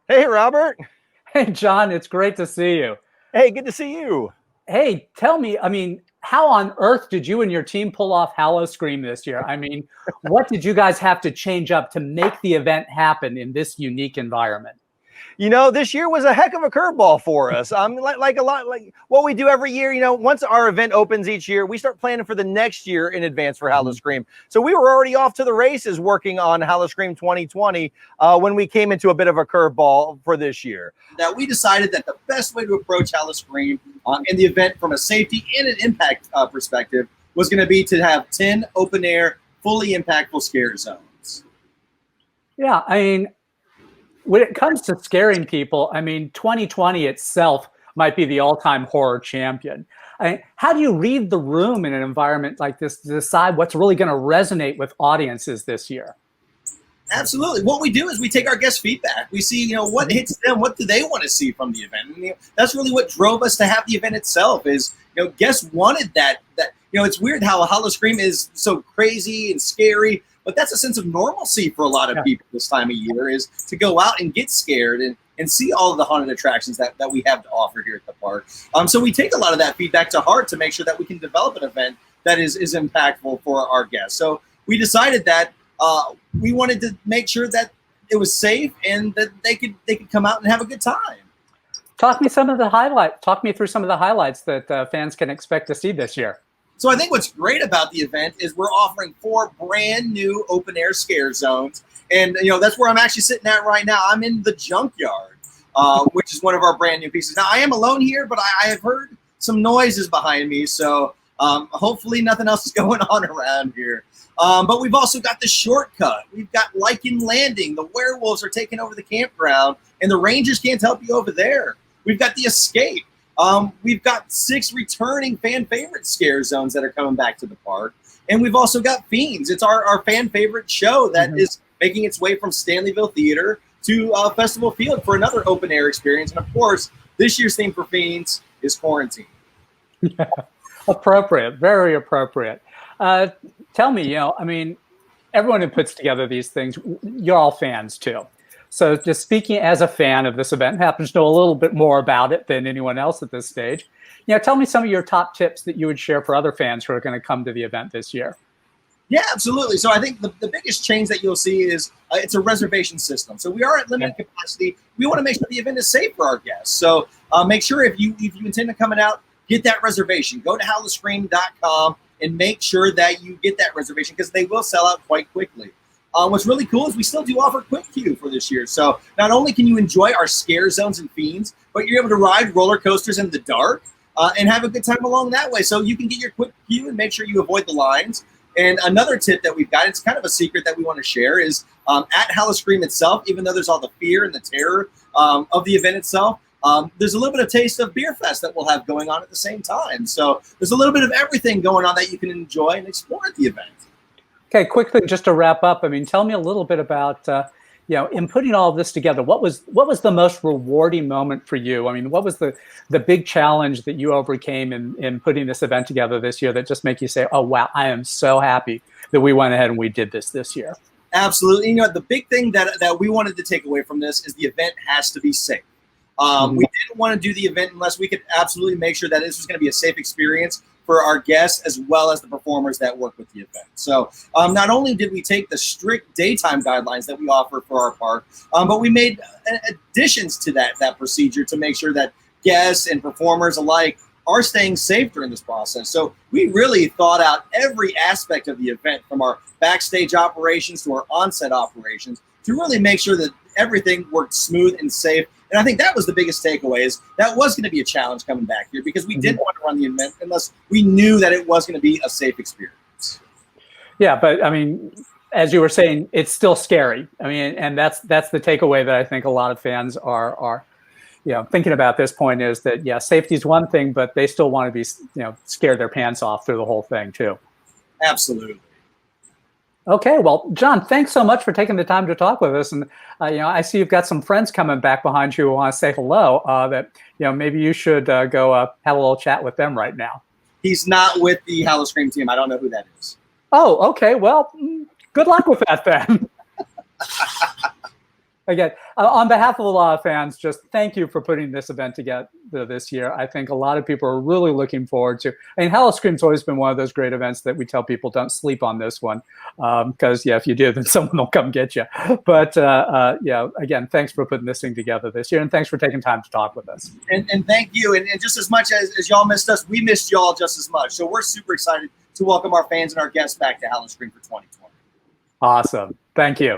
Hey, Robert. Hey, John, it's great to see you. Hey, good to see you. Hey, tell me, how on earth did you and your team pull off Howl-O-Scream this year? What did you guys have to change up to make the event happen in this unique environment? This year was a heck of a curveball for us. Like a lot, like what we do every year. Once our event opens each year, we start planning for the next year in advance for Howl-O-Scream. So we were already off to the races working on Howl-O-Scream 2020 when we came into a bit of a curveball for this year. That we decided that the best way to approach Howl-O-Scream in the event from a safety and an impact perspective was going to be to have 10 open air, fully impactful scare zones. Yeah, when it comes to scaring people, 2020 itself might be the all-time horror champion. How do you read the room in an environment like this to decide what's really going to resonate with audiences this year? Absolutely. What we do is we take our guest feedback. We see, what hits them, what do they want to see from the event. And, that's really what drove us to have the event itself is, guests wanted that, it's weird how Howl-O-Scream is so crazy and scary, but that's a sense of normalcy for a lot of people this time of year is to go out and get scared and see all of the haunted attractions that we have to offer here at the park. So we take a lot of that feedback to heart to make sure that we can develop an event that is impactful for our guests. So we decided that we wanted to make sure that it was safe and that they could come out and have a good time. Talk me through some of the highlights that fans can expect to see this year. So I think what's great about the event is we're offering 4 brand new open air scare zones. And, that's where I'm actually sitting at right now. I'm in the junkyard, which is one of our brand new pieces. Now, I am alone here, but I have heard some noises behind me. So hopefully nothing else is going on around here. But we've also got the shortcut. We've got Lycan Landing. The werewolves are taking over the campground, and the rangers can't help you over there. We've got the escape. We've got 6 returning fan favorite scare zones that are coming back to the park. And we've also got Fiends. It's our fan favorite show that is making its way from Stanleyville Theater to Festival Field for another open air experience. And of course, this year's theme for Fiends is quarantine. Appropriate, very appropriate. Tell me, everyone who puts together these things, you're all fans too. So just speaking as a fan of this event, happens to know a little bit more about it than anyone else at this stage. Tell me some of your top tips that you would share for other fans who are going to come to the event this year. Yeah, absolutely. So I think the biggest change that you'll see is it's a reservation system. So we are at limited capacity. We want to make sure the event is safe for our guests. So make sure if you intend on coming out, get that reservation. Go to howloscream.com and make sure that you get that reservation because they will sell out quite quickly. What's really cool is we still do offer Quick Queue for this year. So not only can you enjoy our scare zones and Fiends, but you're able to ride roller coasters in the dark and have a good time along that way. So you can get your Quick Queue and make sure you avoid the lines. And another tip that we've got, it's kind of a secret that we want to share, is at Howl-O-Scream itself, even though there's all the fear and the terror of the event itself, there's a little bit of taste of Beer Fest that we'll have going on at the same time. So there's a little bit of everything going on that you can enjoy and explore at the event. Okay, quickly, just to wrap up, tell me a little bit about, in putting all of this together, what was the most rewarding moment for you? What was the big challenge that you overcame in putting this event together this year that just make you say, oh, wow, I am so happy that we went ahead and we did this year? Absolutely. The big thing that we wanted to take away from this is the event has to be safe. We didn't want to do the event unless we could absolutely make sure that this was going to be a safe experience for our guests as well as the performers that work with the event. So not only did we take the strict daytime guidelines that we offer for our park, but we made additions to that procedure to make sure that guests and performers alike are staying safe during this process. So we really thought out every aspect of the event, from our backstage operations to our on-set operations, to really make sure that everything worked smooth and safe. And I think that was the biggest takeaway, is that was going to be a challenge coming back here because we didn't want to run the event unless we knew that it was going to be a safe experience. Yeah, but as you were saying, it's still scary. And that's the takeaway that I think a lot of fans are thinking about at this point, is that, yeah, safety is one thing, but they still want to be, scare their pants off through the whole thing too. Absolutely. Okay, well, John, thanks so much for taking the time to talk with us. And I see you've got some friends coming back behind you who want to say hello. That maybe you should go have a little chat with them right now. He's not with the Howl-O-Scream team. I don't know who that is. Oh, okay. Well, good luck with that then. again, on behalf of a lot of fans, just thank you for putting this event together this year. I think a lot of people are really looking forward to. I mean, Howl-O-Scream's always been one of those great events that we tell people don't sleep on this one, because if you do, then someone will come get you. But again, thanks for putting this thing together this year, and thanks for taking time to talk with us. And thank you. And just as much as y'all missed us, we missed y'all just as much. So we're super excited to welcome our fans and our guests back to Howl-O-Scream for 2020. Awesome. Thank you.